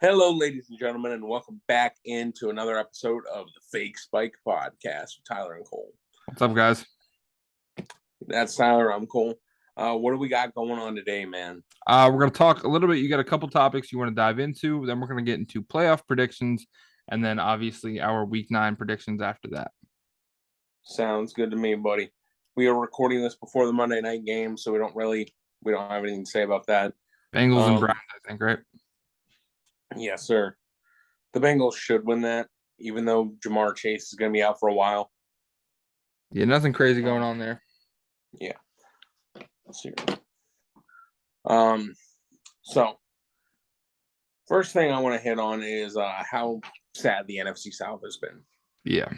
Hello, ladies and gentlemen, and welcome back into another episode of the Fake Spike Podcast with Tyler and Cole. What's up, guys? That's Tyler. I'm Cole. What do we got going on today, man? We're going to talk a little bit. You got a couple topics you want to dive into. Then we're going to get into playoff predictions, and then obviously our Week 9 predictions after that. Sounds good to me, buddy. We are recording this before the Monday night game, so we don't have anything to say about that. Bengals and Browns, I think, right? Yes, sir. The Bengals should win that, even though Jamar Chase is going to be out for a while. Yeah, nothing crazy going on there. Yeah. Let's see. So first thing I want to hit on is how sad the NFC South has been. Yeah.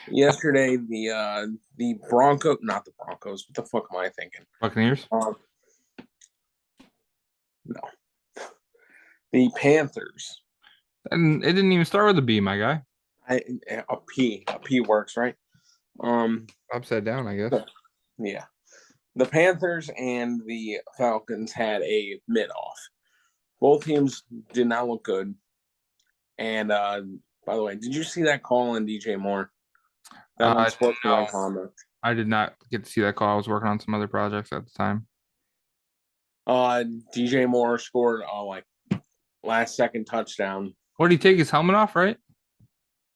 Yesterday, the Broncos, not the Broncos. What the fuck am I thinking? Buccaneers? No. The Panthers. And it didn't even start with a B, my guy. A P works, right? Upside down, I guess. Yeah. The Panthers and the Falcons had a mid-off. Both teams did not look good. And by the way, did you see that call on DJ Moore? No, I did not get to see that call. I was working on some other projects at the time. DJ Moore scored last second touchdown. What did he take his helmet off, right?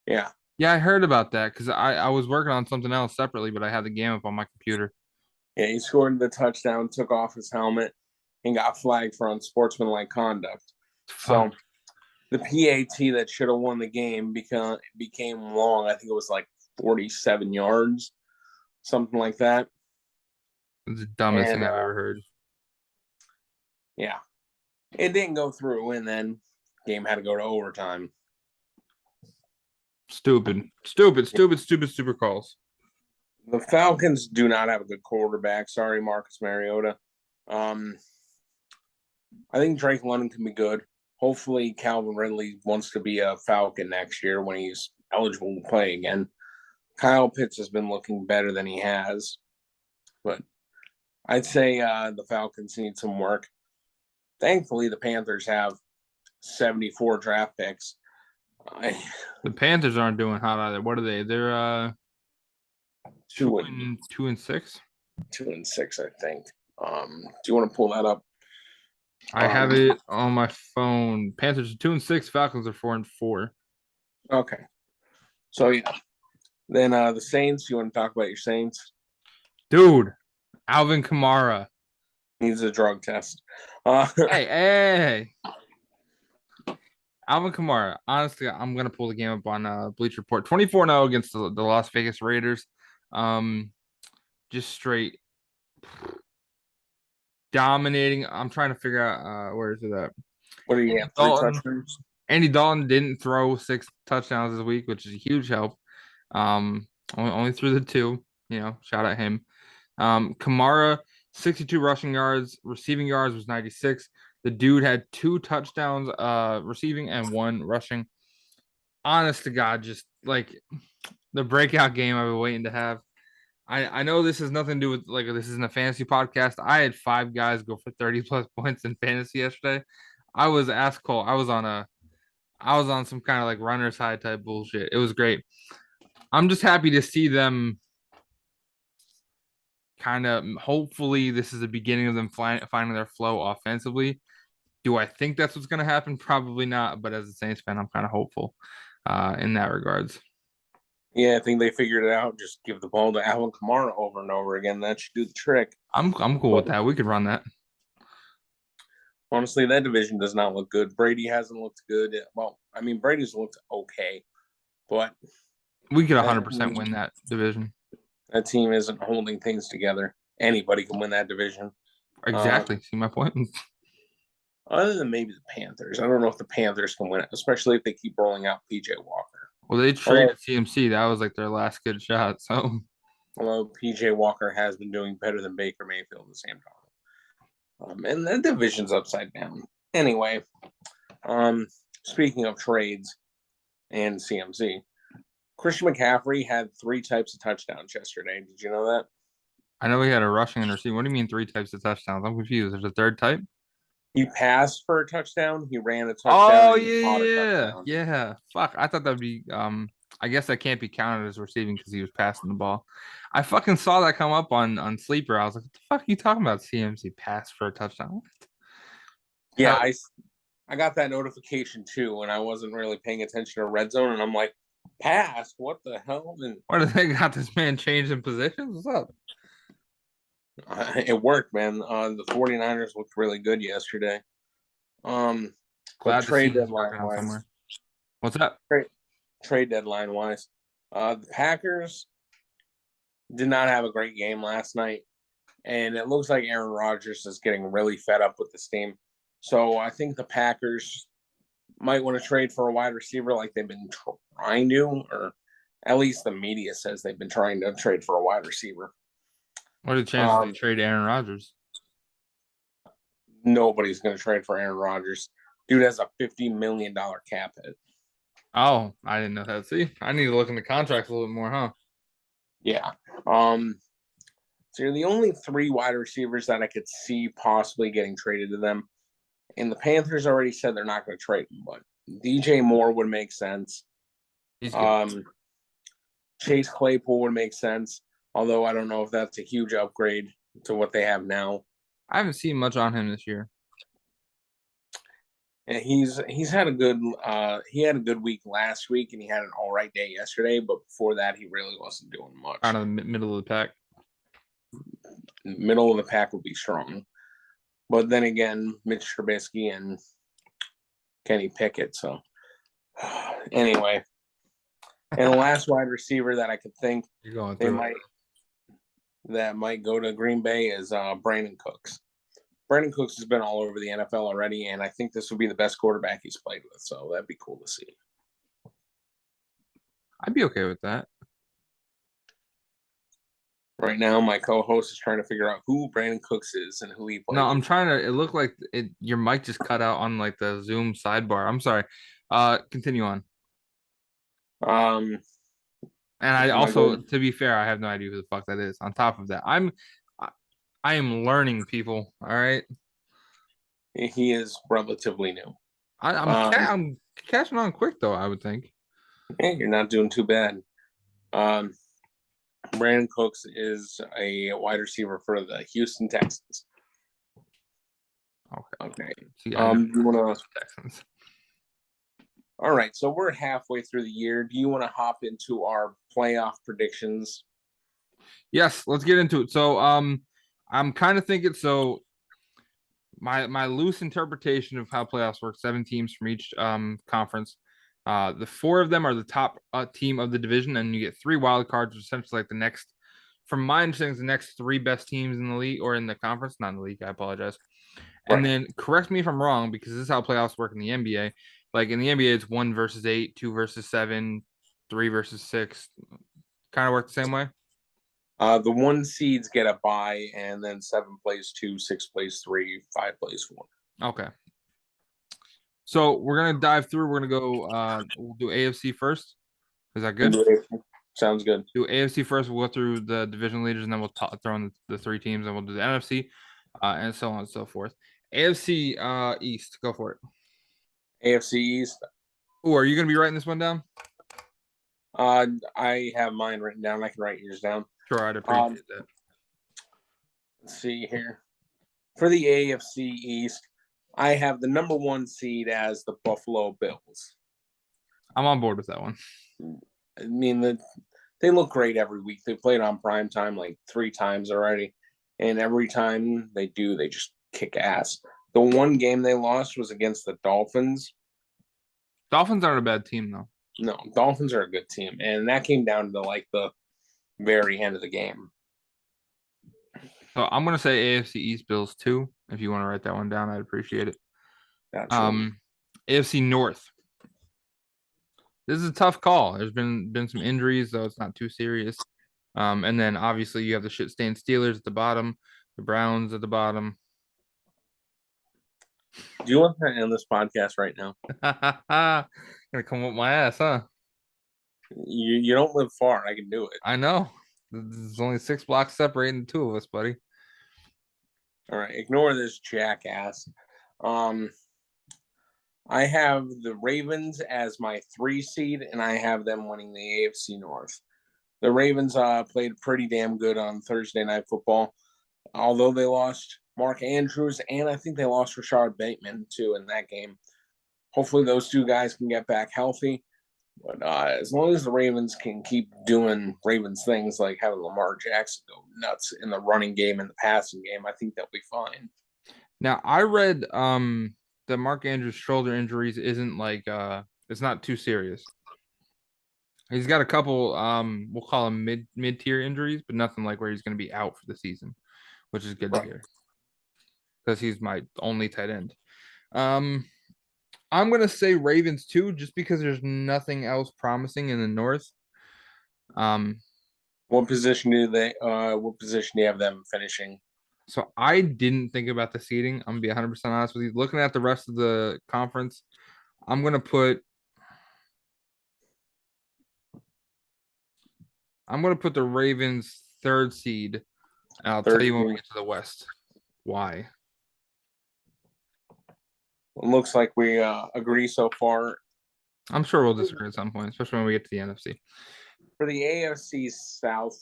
Yeah. Yeah, I heard about that because I was working on something else separately, but I had the game up on my computer. Yeah, he scored the touchdown, took off his helmet, and got flagged for unsportsmanlike conduct. Fuck. So the PAT that should have won the game became long. I think it was like 47 yards, something like that. It's the dumbest thing I've ever heard. Yeah. It didn't go through, and then game had to go to overtime. Stupid calls. The Falcons do not have a good quarterback. Sorry, Marcus Mariota. I think Drake London can be good. Hopefully, Calvin Ridley wants to be a Falcon next year when he's eligible to play again. Kyle Pitts has been looking better than he has. But I'd say the Falcons need some work. Thankfully, the Panthers have 74 draft picks. The Panthers aren't doing hot either. What are they? They're 2 and 6. 2 and 6, I think. Do you want to pull that up? I have it on my phone. Panthers are 2 and 6. Falcons are 4 and 4. Okay. So yeah. Then the Saints. You want to talk about your Saints? Dude, Alvin Kamara needs a drug test. Hey. Alvin Kamara. Honestly, I'm gonna pull the game up on Bleacher Report. 24-0 against the Las Vegas Raiders. Just straight dominating. I'm trying to figure out where is it at. What do you have? 3 touchdowns? Andy Dalton didn't throw 6 touchdowns this week, which is a huge help. Only threw the 2. Shout out him. Kamara, 62 rushing yards, receiving yards was 96. The dude had 2 touchdowns receiving and 1 rushing. Honest to God, just like the breakout game I've been waiting to have. I know this has nothing to do with this isn't a fantasy podcast. I had 5 guys go for 30 plus points in fantasy yesterday. I was ass cold. I was on some kind of runner's high type bullshit. It was great. I'm just happy to see them kind of, hopefully this is the beginning of them finding their flow offensively. Do I think that's what's going to happen? Probably not. But as a Saints fan, I'm kind of hopeful in that regards. Yeah, I think they figured it out. Just give the ball to Alvin Kamara over and over again. That should do the trick. I'm cool with that. We could run that. Honestly, that division does not look good. Brady hasn't looked good. Well, I mean, Brady's looked okay, but we could 100% win that division. That team isn't holding things together. Anybody can win that division. Exactly. See my point? Other than maybe the Panthers. I don't know if the Panthers can win it, especially if they keep rolling out PJ Walker. Well, they traded CMC. That was their last good shot. So, although PJ Walker has been doing better than Baker Mayfield at the same time. And that division's upside down. Anyway, speaking of trades and CMC, Christian McCaffrey had 3 types of touchdowns yesterday. Did you know that? I know he had a rushing and receiving. What do you mean 3 types of touchdowns? I'm confused. There's a third type? He passed for a touchdown. He ran a touchdown. Oh And he caught a yeah, touchdown. yeah. Fuck, I thought that'd be I guess that can't be counted as receiving because he was passing the ball. I fucking saw that come up on Sleeper. I was like, what the fuck are you talking about? CMC pass for a touchdown. What? Yeah, Hell, I got that notification too, and I wasn't really paying attention to red zone, and I'm like, pass, what the hell? And what do they got this man changing positions? What's up? it worked, man. The 49ers looked really good yesterday. But Glad to see trade he's deadline working out wise, somewhere. What's up? trade deadline wise, the Packers did not have a great game last night, and it looks like Aaron Rodgers is getting really fed up with this team. So I think the Packers might want to trade for a wide receiver like they've been trying to, or at least the media says they've been trying to trade for a wide receiver. What are the chances they trade Aaron Rodgers? Nobody's going to trade for Aaron Rodgers. Dude has a $50 million cap hit. Oh, I didn't know that. See, I need to look in the contracts a little bit more, huh? Yeah. So you're the only three wide receivers that I could see possibly getting traded to them. And the Panthers already said they're not going to trade him, but DJ Moore would make sense. He's good. Chase Claypool would make sense, although I don't know if that's a huge upgrade to what they have now. I haven't seen much on him this year. And he's had a good he had a good week last week, and he had an all right day yesterday. But before that, he really wasn't doing much. Kind of the middle of the pack. Middle of the pack would be strong, but then again, Mitch Trubisky and Kenny Pickett. So anyway, and the last wide receiver that I could think You're going they through might go to Green Bay is Brandon Cooks. Brandon Cooks has been all over the NFL already, and I think this will be the best quarterback he's played with. So that'd be cool to see. I'd be okay with that. Right now, my co-host is trying to figure out who Brandon Cooks is and who he plays. No, I'm trying to. It looked like it. Your mic just cut out on like the Zoom sidebar. I'm sorry. Continue on. Um, And I also, to be fair, I have no idea who the fuck that is. On top of that, I am learning people. All right. he is relatively new. I'm catching on quick though. I would think. Hey, you're not doing too bad. Brandon Cooks is a wide receiver for the Houston Texans. Okay. See, you want to? Texans. All right, so we're halfway through the year. Do you want to hop into our playoff predictions? Yes, let's get into it. So, I'm kind of thinking. So, my loose interpretation of how playoffs work: 7 teams from each conference. The 4 of them are the top team of the division, and you get 3 wild cards, which is essentially like the next. From my understanding, the next 3 best teams in the league or in the conference, not in the league. I apologize. And then correct me if I'm wrong, because this is how playoffs work in the NBA. Like in the NBA, it's 1 versus 8, 2 versus 7, 3 versus 6. Kind of work the same way. The 1 seeds get a bye, and then 7 plays 2, 6 plays 3, 5 plays 4. Okay. So we're gonna dive through. We're gonna go. We'll do AFC first. Is that good? Sounds good. Do AFC first. We'll go through the division leaders, and then we'll throw in the 3 teams, and we'll do the NFC, and so on and so forth. AFC East. Go for it. AFC East. Oh, are you gonna be writing this one down? I have mine written down. I can write yours down. Sure, I'd appreciate that. Let's see here. For the AFC East, I have the number 1 seed as the Buffalo Bills. I'm on board with that one. I mean, they look great every week. They played on prime time like 3 times already, and every time they do, they just kick ass. The one game they lost was against the Dolphins. Dolphins aren't a bad team, though. No, Dolphins are a good team, and that came down to like the very end of the game. So I'm gonna say AFC East Bills 2. If you want to write that one down, I'd appreciate it. Gotcha. AFC North. This is a tough call. There's been some injuries, though it's not too serious. And then obviously you have the shit-stained Steelers at the bottom, the Browns at the bottom. Do you want to end this podcast right now? Gonna come up my ass, huh? You don't live far. I can do it. I know. There's only 6 blocks separating the 2 of us, buddy. All right, ignore this jackass. Um, I have the Ravens as my 3 seed, and I have them winning the AFC North. The Ravens played pretty damn good on Thursday Night Football, although they lost Mark Andrews, and I think they lost Rashard Bateman too in that game. Hopefully, those two guys can get back healthy. But as long as the Ravens can keep doing Ravens things like having Lamar Jackson go nuts in the running game and the passing game, I think they'll be fine. Now I read that Mark Andrews' shoulder injuries isn't like it's not too serious. He's got a couple we'll call them mid-tier injuries, but nothing like where he's going to be out for the season, which is good to hear because he's my only tight end. I'm gonna say Ravens too, just because there's nothing else promising in the North. What position do they? What position do you have them finishing? So I didn't think about the seeding. I'm gonna be 100% honest with you. Looking at the rest of the conference, I'm gonna put the Ravens third seed. And I'll tell you when we get to the West. Why? It looks like we agree so far. I'm sure we'll disagree at some point, especially when we get to the NFC. For the AFC South,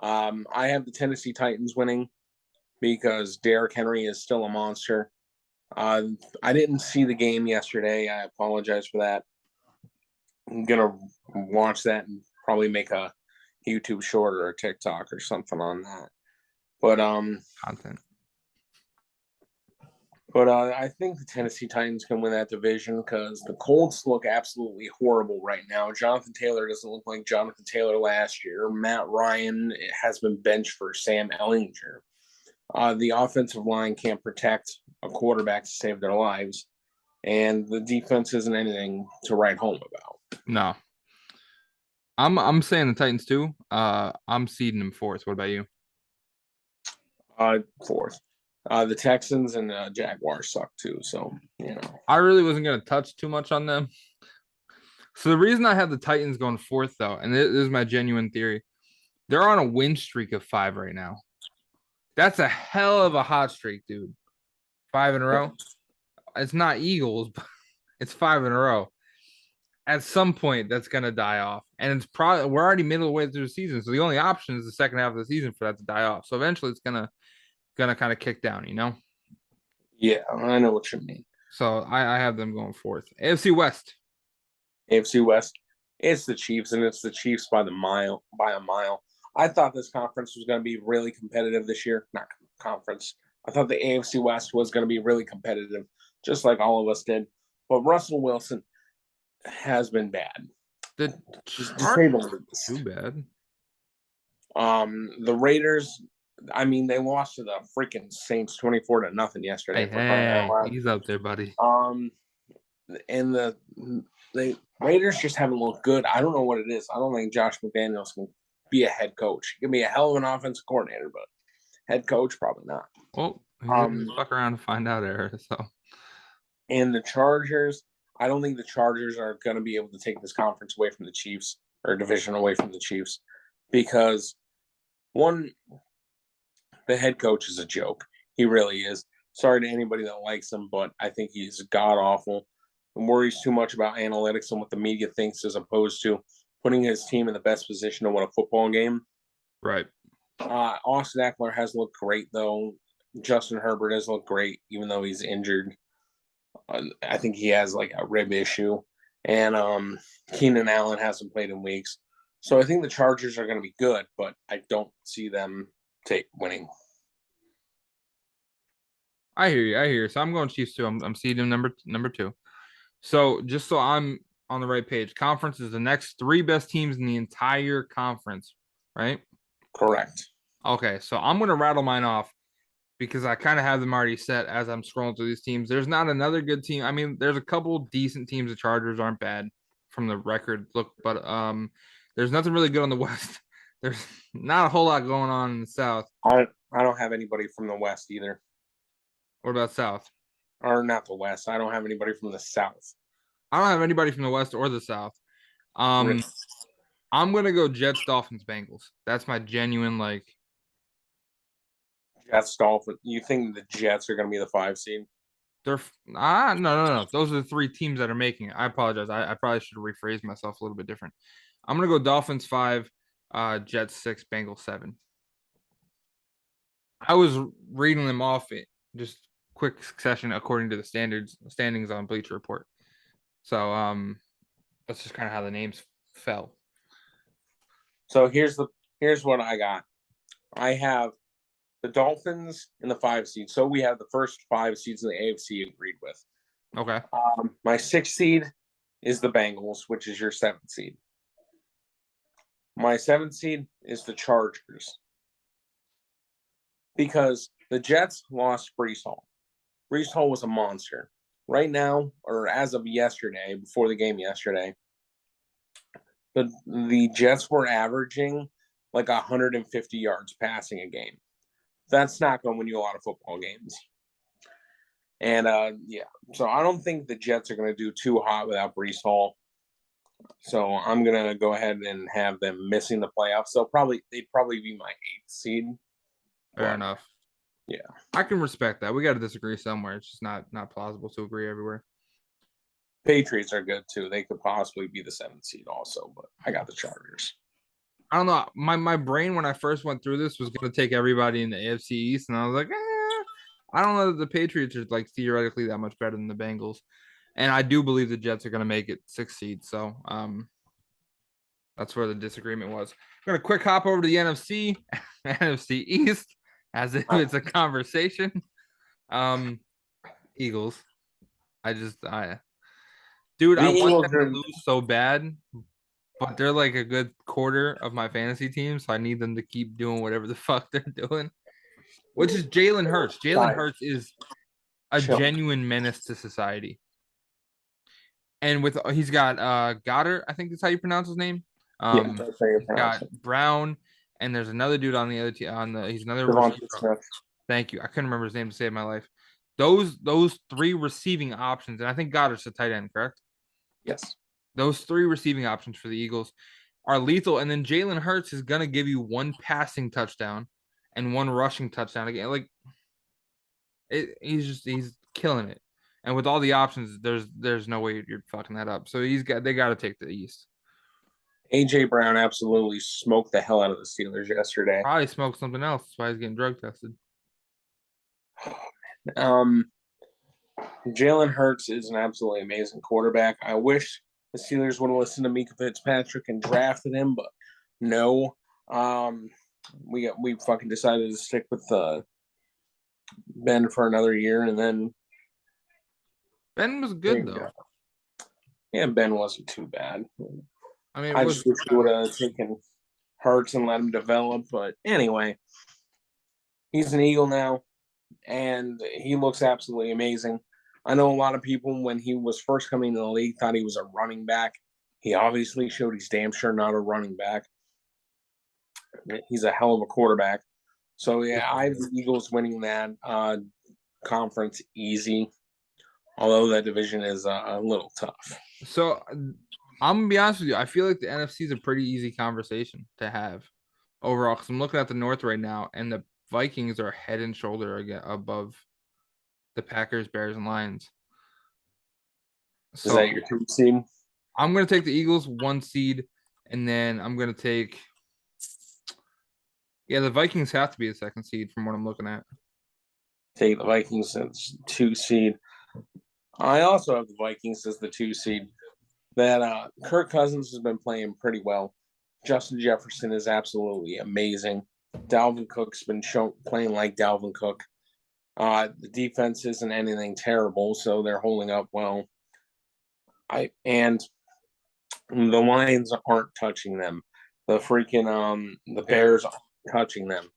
I have the Tennessee Titans winning because Derrick Henry is still a monster. I didn't see the game yesterday. I apologize for that. I'm gonna watch that and probably make a YouTube short or a TikTok or something on that. But Content. But I think the Tennessee Titans can win that division because the Colts look absolutely horrible right now. Jonathan Taylor doesn't look like Jonathan Taylor last year. Matt Ryan has been benched for Sam Ellinger. The offensive line can't protect a quarterback to save their lives, and the defense isn't anything to write home about. No. I'm saying the Titans too. I'm seeding them fourth. What about you? Fourth. The Texans and the Jaguars suck too, so I really wasn't gonna touch too much on them. So the reason I have the Titans going fourth, though, and this is my genuine theory, they're on a win streak of 5 right now. That's a hell of a hot streak, dude. 5 in a row. It's not Eagles, but it's 5 in a row. At some point, that's gonna die off, and it's probably we're already middle of the way through the season, so the only option is the second half of the season for that to die off. So eventually, it's gonna kind of kick down, Yeah, I know what you mean. So I have them going fourth. AFC West. AFC West, it's the Chiefs, and it's the Chiefs by a mile. I thought this conference was going to be really competitive this year. Not conference. I thought the AFC West was going to be really competitive, just like all of us did. But Russell Wilson has been bad. The too bad. The Raiders, I mean, they lost to the freaking Saints 24-0 yesterday. Hey, he's up there, buddy. And the Raiders just haven't looked good. I don't know what it is. I don't think Josh McDaniels can be a head coach. He can be a hell of an offensive coordinator, but head coach, probably not. Well, he's gonna fuck around to find out there. So, and the Chargers, I don't think the Chargers are going to be able to take this conference away from the Chiefs or division away from the Chiefs because one, the head coach is a joke. He really is. Sorry to anybody that likes him, but I think he's god awful and worries too much about analytics and what the media thinks as opposed to putting his team in the best position to win a football game. Right. Austin Eckler has looked great, though. Justin Herbert has looked great, even though he's injured. I think he has like a rib issue. And Keenan Allen hasn't played in weeks. So I think the Chargers are going to be good, but I don't see them winning. I hear you. So I'm going Chiefs too. I'm seeding number 2. So just so I'm on the right page, conference is the next 3 best teams in the entire conference, right? Correct. Okay, so I'm going to rattle mine off because I kind of have them already set as I'm scrolling through these teams. There's not another good team. I mean, there's a couple decent teams. The Chargers aren't bad from the record look, but there's nothing really good on the West. There's not a whole lot going on in the South. I don't have anybody from the West either. What about South? Or not the West. I don't have anybody from the South. I don't have anybody from the West or the South. I'm gonna go Jets, Dolphins, Bengals. That's my genuine Jets, Dolphins. You think the Jets are gonna be the 5 seed? No. Those are the three teams that are making it. I apologize. I probably should have rephrased myself a little bit different. I'm gonna go Dolphins 5, Jets 6, Bengals 7. I was reading them off it just quick succession according to the standings on Bleacher Report. So that's just kind of how the names fell. So here's what I got. I have the Dolphins in the 5 seed. So we have the first 5 seeds in the AFC agreed with. Okay. My 6th seed is the Bengals, which is your 7th seed. My 7th seed is the Chargers. Because the Jets lost Breece Hall. Breece Hall was a monster. Right now, or as of yesterday, before the game yesterday, the Jets were averaging like 150 yards passing a game. That's not going to win you a lot of football games. And so I don't think the Jets are going to do too hot without Breece Hall. So I'm going to go ahead and have them missing the playoffs. They'd probably be my 8th seed. Fair enough. Yeah, I can respect that. We got to disagree somewhere. It's just not plausible to agree everywhere. Patriots are good too. They could possibly be the 7th seed also, but I got the Chargers. I don't know. My brain when I first went through this was going to take everybody in the AFC East, and I was like, I don't know that the Patriots are like theoretically that much better than the Bengals, and I do believe the Jets are going to make it 6th seed. So that's where the disagreement was. I'm going to quick hop over to the NFC, NFC East, as if it's a conversation. Eagles. Dude, I want them to lose so bad, but they're like a good quarter of my fantasy team, so I need them to keep doing whatever the fuck they're doing. Which is Jalen Hurts. Jalen Hurts is a genuine menace to society. And he's got Goddard, I think that's how you pronounce his name. That's how you pronounce it. Brown, and there's another dude on the other team. He's another receiver. Thank you. I couldn't remember his name to save my life. Those 3 receiving options, and I think Goddard's a tight end, correct? Yes. Those 3 receiving options for the Eagles are lethal. And then Jalen Hurts is going to give you 1 passing touchdown and 1 rushing touchdown again. Like, he's killing it. And with all the options, there's no way you're fucking that up. So they got to take the East. AJ Brown absolutely smoked the hell out of the Steelers yesterday. Probably smoked something else. That's why he's getting drug tested. Jalen Hurts is an absolutely amazing quarterback. I wish the Steelers would have listened to Minkah Fitzpatrick and drafted him, but no. We fucking decided to stick with Ben for another year, and then Ben was good though. Yeah, Ben wasn't too bad. I mean, I just wish we would have taken Hurts and let him develop. But anyway, he's an Eagle now, and he looks absolutely amazing. I know a lot of people, when he was first coming into the league, thought he was a running back. He obviously showed he's damn sure not a running back. He's a hell of a quarterback. So, yeah, I have the Eagles winning that conference easy, although that division is a little tough. So, I'm going to be honest with you. I feel like the NFC is a pretty easy conversation to have overall, because I'm looking at the North right now, and the Vikings are head and shoulder above the Packers, Bears, and Lions. So, is that your 2 seed? I'm going to take the Eagles 1 seed, and then I'm going to take... Yeah, the Vikings have to be the 2nd seed from what I'm looking at. Take the Vikings as 2 seed. I also have the Vikings as the 2 seed. That Kirk Cousins has been playing pretty well. Justin Jefferson is absolutely amazing. Dalvin Cook's been playing like Dalvin Cook. The defense isn't anything terrible, so they're holding up well. And the Lions aren't touching them. The freaking the Bears aren't touching them.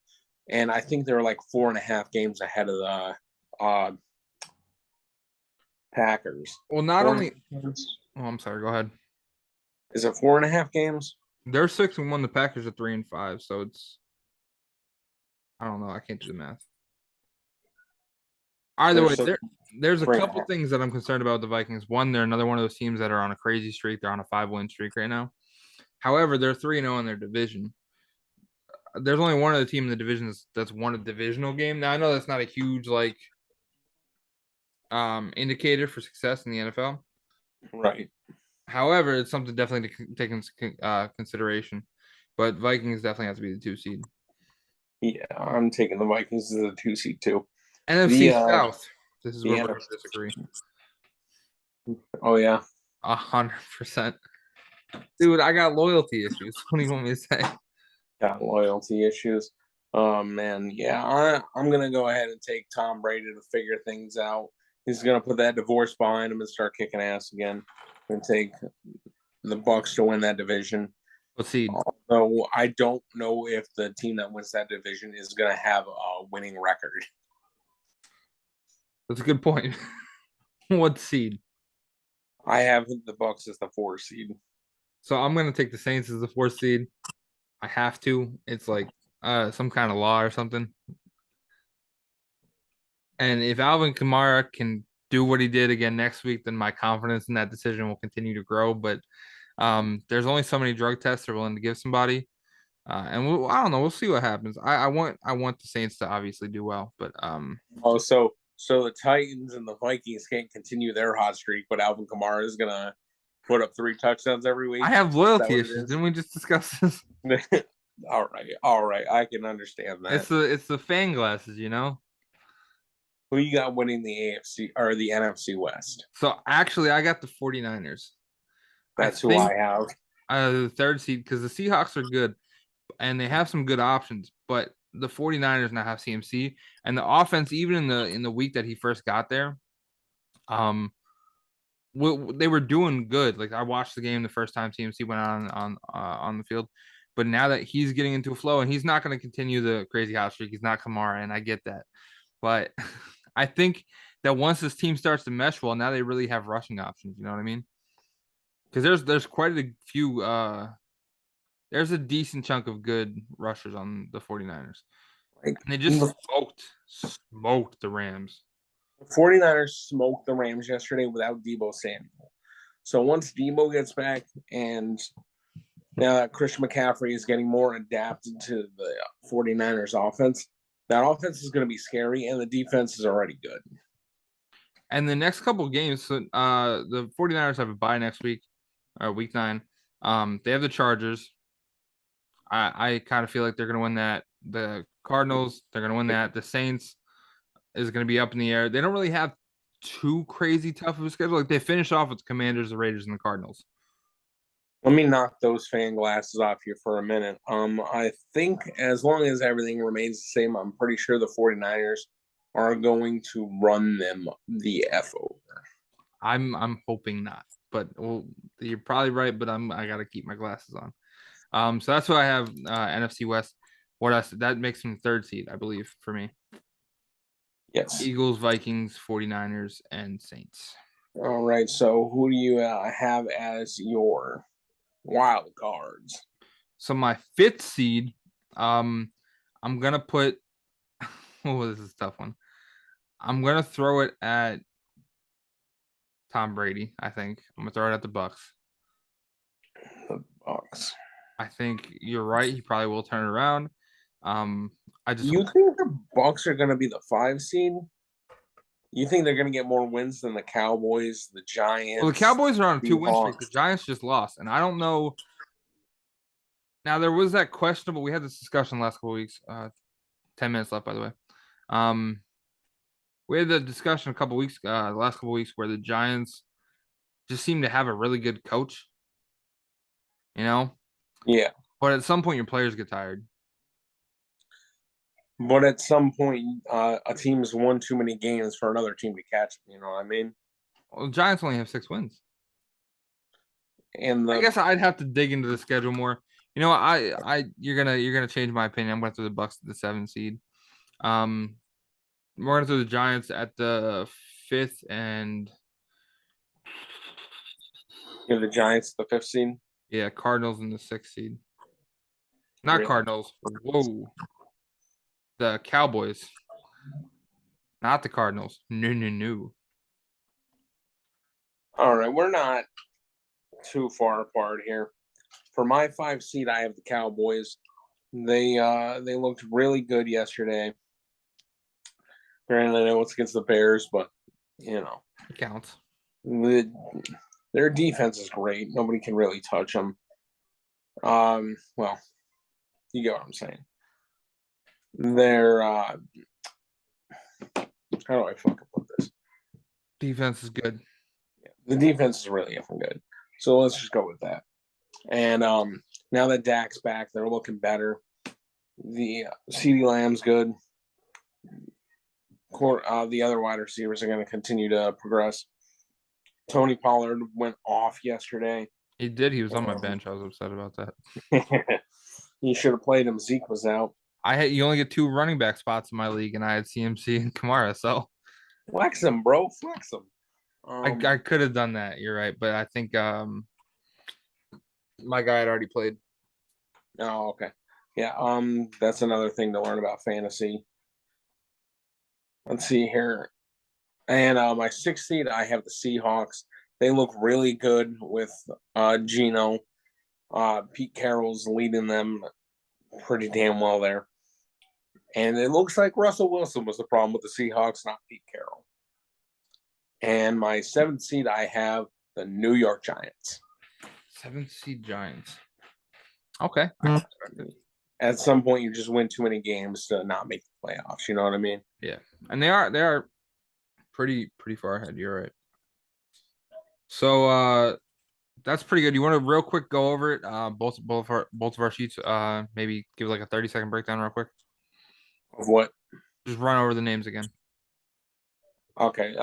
And I think they're like 4.5 games ahead of the Packers. Well, not only. Oh, I'm sorry. Go ahead. Is it 4.5 games? They're 6-1. The Packers are 3-5. So it's. I don't know. I can't do the math. Either way, there's a couple things that I'm concerned about with the Vikings. One, they're another one of those teams that are on a crazy streak. They're on a 5-win streak right now. However, they're 3-0 in their division. There's only one other team in the division that's won a divisional game. Now, I know that's not a huge, like, indicator for success in the NFL. Right. However, it's something definitely to take into consideration. But Vikings definitely have to be the 2 seed. Yeah, I'm taking the Vikings as a 2 seed too. NFC The South. This is the where we're going NFC to disagree. Oh yeah. 100%. Dude, I got loyalty issues. What do you want me to say? Got loyalty issues. Oh man, yeah. I'm gonna go ahead and take Tom Brady to figure things out. He's gonna put that divorce behind him and start kicking ass again, and take the Bucks to win that division. What seed? Although I don't know if the team that wins that division is gonna have a winning record. That's a good point. What seed? I have the Bucks as the 4 seed. So I'm going to take the Saints as the 4th seed. I have to. It's like some kind of law or something. And if Alvin Kamara can do what he did again next week, then my confidence in that decision will continue to grow. But there's only so many drug tests they're willing to give somebody, and I don't know. We'll see what happens. I want the Saints to obviously do well, but Oh, so the Titans and the Vikings can't continue their hot streak, but Alvin Kamara is gonna put up 3 touchdowns every week. I have Is that loyalty what it issues. is? Didn't we just discuss this? All right. I can understand that. It's the fan glasses, Who you got winning the AFC or the NFC West? So actually, I got the 49ers. I That's who think I have. the 3rd seed because the Seahawks are good and they have some good options, but the 49ers now have CMC and the offense, even in the week that he first got there, they were doing good. Like I watched the game the first time CMC went on the field, but now that he's getting into a flow and he's not going to continue the crazy hot streak, he's not Kamara, and I get that, but I think that once this team starts to mesh well, now they really have rushing options. You know what I mean? Because there's quite a few. There's a decent chunk of good rushers on the 49ers. Like, And they just the smoked the Rams. 49ers smoked the Rams yesterday without Deebo Samuel. So once Deebo gets back and now that Christian McCaffrey is getting more adapted to the 49ers offense, that offense is going to be scary and the defense is already good. And the next couple of games, the 49ers have a bye next week, week 9. They have the Chargers. I kind of feel like they're going to win that. The Cardinals, they're going to win that. The Saints is going to be up in the air. They don't really have too crazy tough of a schedule. Like they finish off with the Commanders, the Raiders, and the Cardinals. Let me knock those fan glasses off here for a minute. I think as long as everything remains the same, I'm pretty sure the 49ers are going to run them the F over. I'm hoping not, but you're probably right. But I got to keep my glasses on. So that's what I have. NFC West. What else? That makes them 3rd seed, I believe, for me. Yes. Eagles, Vikings, 49ers, and Saints. All right. So who do you have as your wild cards? So my 5th seed, I'm gonna put. Oh, this is a tough one. I'm gonna throw it at Tom Brady. I think I'm gonna throw it at the Bucks. The Bucks. I think you're right. He probably will turn it around. You think the Bucks are going to be the 5 seed? You think they're going to get more wins than the Cowboys, the Giants? Well, the Cowboys are on a 2-win streak. The Giants just lost, and I don't know. Now there was that questionable. We had this discussion last couple weeks. 10 minutes left, by the way. We had the discussion the last couple weeks, where the Giants just seem to have a really good coach. Yeah. But at some point, your players get tired. But at some point, a team's won too many games for another team to catch them. You know what I mean? Well, the Giants only have 6 wins. And I guess I'd have to dig into the schedule more. You're gonna change my opinion. I'm going to throw the Bucks at the 7th seed. We're going to throw the Giants at the 5th, and give the Giants the 5th seed. Yeah, Cardinals in the 6th seed. Not Really? Cardinals. Whoa. The Cowboys. Not the Cardinals. No. All right, we're not too far apart here. For my 5 seed, I have the Cowboys. They looked really good yesterday. Granted, I know it's against the Bears, but you know, It counts. their defense is great. Nobody can really touch them. Well, you get what I'm saying. They're how do I fucking put this? Defense is good. The defense is really effing good. So let's just go with that. And now that Dak's back, they're looking better. The CeeDee Lamb's good. The other wide receivers are going to continue to progress. Tony Pollard went off yesterday. He did. He was on my bench. I was upset about that. He should have played him. Zeke was out. You only get 2 running back spots in my league, and I had CMC and Kamara. So flex him, bro. Flex him. I could have done that. You're right, but I think my guy had already played. Oh, okay. Yeah. That's another thing to learn about fantasy. Let's see here. And my 6th seed, I have the Seahawks. They look really good with Geno. Pete Carroll's leading them pretty damn well there. And it looks like Russell Wilson was the problem with the Seahawks, not Pete Carroll. And my 7th seed, I have the New York Giants. 7th seed Giants. Okay. At some point, you just win too many games to not make the playoffs. You know what I mean? Yeah, and they are pretty far ahead. You're right. So that's pretty good. You want to real quick go over it? Both of our sheets. Maybe give like a 30-second breakdown real quick. Of what? Just run over the names again. Okay.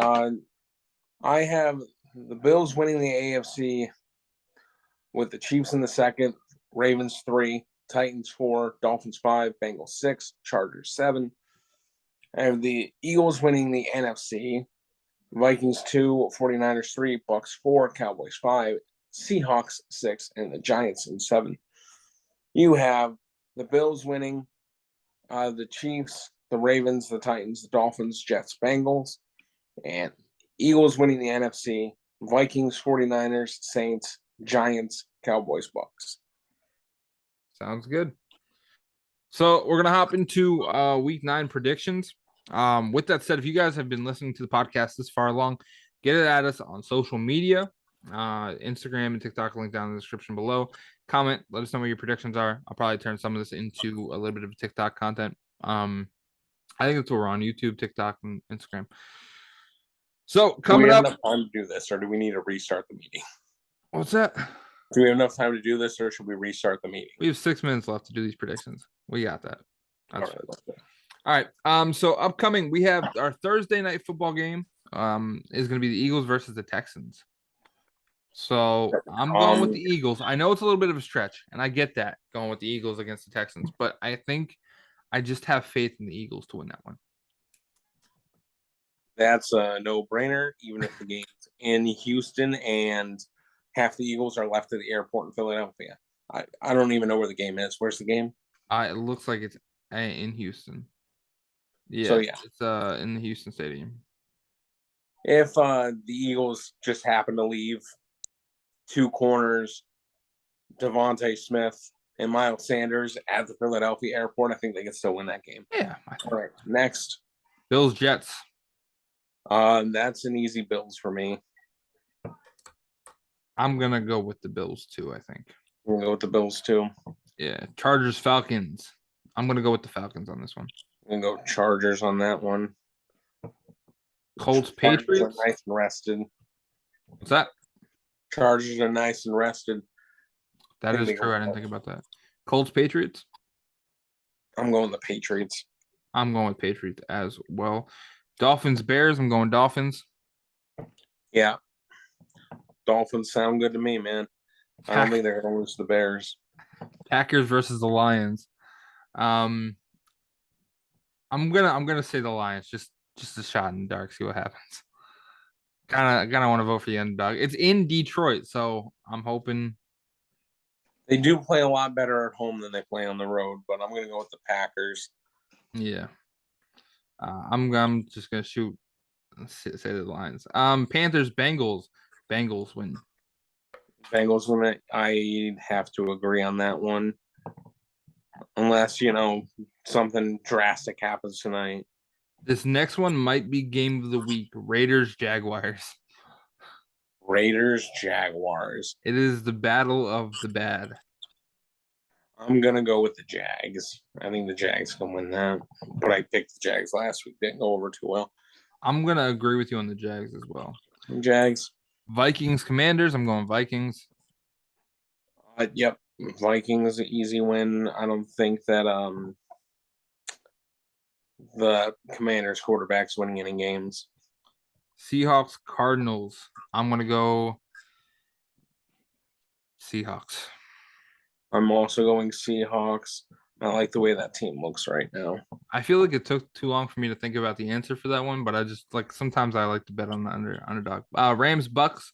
I have the Bills winning the AFC with the Chiefs in the 2nd, Ravens 3, Titans 4, Dolphins 5, Bengals 6, Chargers 7. I have the Eagles winning the NFC, Vikings 2, 49ers 3, Bucks 4, Cowboys 5, Seahawks 6, and the Giants in 7. You have the Bills winning, the Chiefs, the Ravens, the Titans, the Dolphins, Jets, Bengals, and Eagles winning the NFC, Vikings, 49ers, Saints, Giants, Cowboys, Bucks. Sounds good. So we're gonna hop into week 9 predictions. With that said, if you guys have been listening to the podcast this far along, get it at us on social media, Instagram and TikTok, link down in the description below. Comment, let us know what your predictions are. I'll probably turn some of this into a little bit of TikTok content. I think that's what we're on: YouTube, TikTok, and Instagram. So coming up, do we have enough time to do this, or do we need to restart the meeting? What's that? Do we have enough time to do this, or should we restart the meeting? We have 6 minutes left to do these predictions. We got that. That's all right. So upcoming, we have our Thursday night football game. Is going to be the Eagles versus the Texans. So I'm going with the Eagles. I know it's a little bit of a stretch, and I get that, going with the Eagles against the Texans, but I think I just have faith in the Eagles to win that one. That's a no-brainer, even if the game's in Houston and half the Eagles are left at the airport in Philadelphia. I don't even know where the game is. Where's the game? It looks like it's in Houston. Yeah, so, yeah. It's in the Houston Stadium. If the Eagles just happen to leave 2 corners, Devontae Smith and Miles Sanders at the Philadelphia airport, I think they can still win that game. Yeah. All right, next. Bills, Jets. That's an easy Bills for me. I'm going to go with the Bills too, I think. We'll go with the Bills too. Yeah. Chargers, Falcons. I'm going to go with the Falcons on this one. We'll go Chargers on that one. Colts, Patriots. Are nice and rested. What's that? Chargers are nice and rested. That is true. I didn't think about that. Colts, Patriots. I'm going the Patriots. I'm going with Patriots as well. Dolphins, Bears. I'm going Dolphins. Yeah. Dolphins sound good to me, man. I don't think they're going to lose the Bears. Packers versus the Lions. I'm gonna say the Lions. Just a shot in the dark. See what happens. Kind of want to vote for the underdog. It's in Detroit, so I'm hoping. They do play a lot better at home than they play on the road, but I'm gonna go with the Packers. Yeah. I'm just gonna say the Lions. Panthers, Bengals. Bengals win. Bengals win it. I have to agree on that one. Unless, something drastic happens tonight. This next one might be game of the week. Raiders Jaguars. Raiders, Jaguars. It is the battle of the bad. I'm gonna go with the Jags. I think the Jags can win that. But I picked the Jags last week. Didn't go over too well. I'm gonna agree with you on the Jags as well. Jags. Vikings Commanders. I'm going Vikings. Yep. Vikings easy win. I don't think that the Commanders quarterback's winning any games. Seahawks Cardinals. I'm gonna go Seahawks. I'm also going Seahawks. I like the way that team looks right now. I feel like it took too long for me to think about the answer for that one, but I just like sometimes I like to bet on the underdog. Rams Bucks.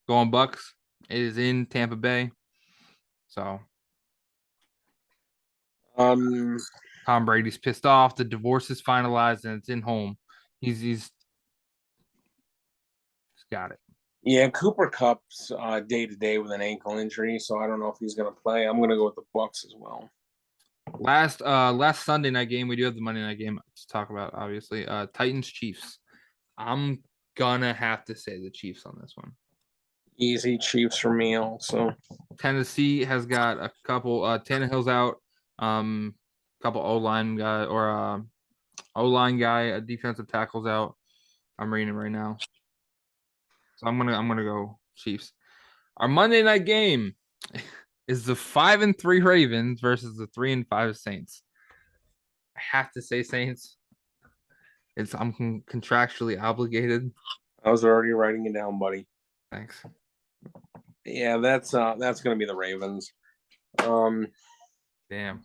Going Bucks. It is in Tampa Bay. So Um Tom Brady's pissed off. The divorce is finalized and it's in home. He's got it. Yeah, Cooper Cup's day to day with an ankle injury, so I don't know if he's gonna play. I'm gonna go with the Bucks as well. Last Sunday night game, we do have the Monday night game to talk about, obviously. Titans Chiefs. I'm gonna have to say the Chiefs on this one. Easy Chiefs for me also. Tennessee has got a couple Tannehill's out, couple O-line guy or O-line guy, a defensive tackle's out. I'm reading it right now. So I'm gonna go Chiefs. Our Monday night game is the 5-3 Ravens versus the 3-5 Saints. I have to say Saints. I'm contractually obligated. I was already writing it down, buddy. Thanks. Yeah, that's gonna be the Ravens. Damn.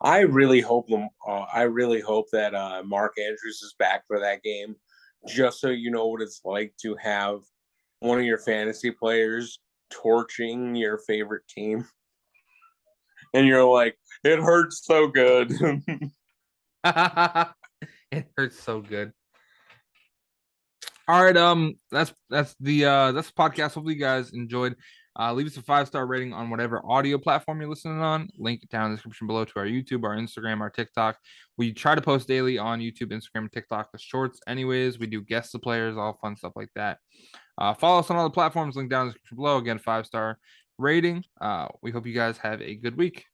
I really hope that Mark Andrews is back for that game, just so you know what it's like to have one of your fantasy players torching your favorite team, and you're like, it hurts so good. It hurts so good. All right, that's the podcast. Hopefully you guys enjoyed. Leave us a 5-star rating on whatever audio platform you're listening on. Link down in the description below to our YouTube, our Instagram, our TikTok. We try to post daily on YouTube, Instagram, and TikTok, the shorts. Anyways, we do guest the players, all fun stuff like that. Follow us on all the platforms. Link down in the description below. Again, 5-star rating. We hope you guys have a good week.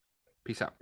Peace out.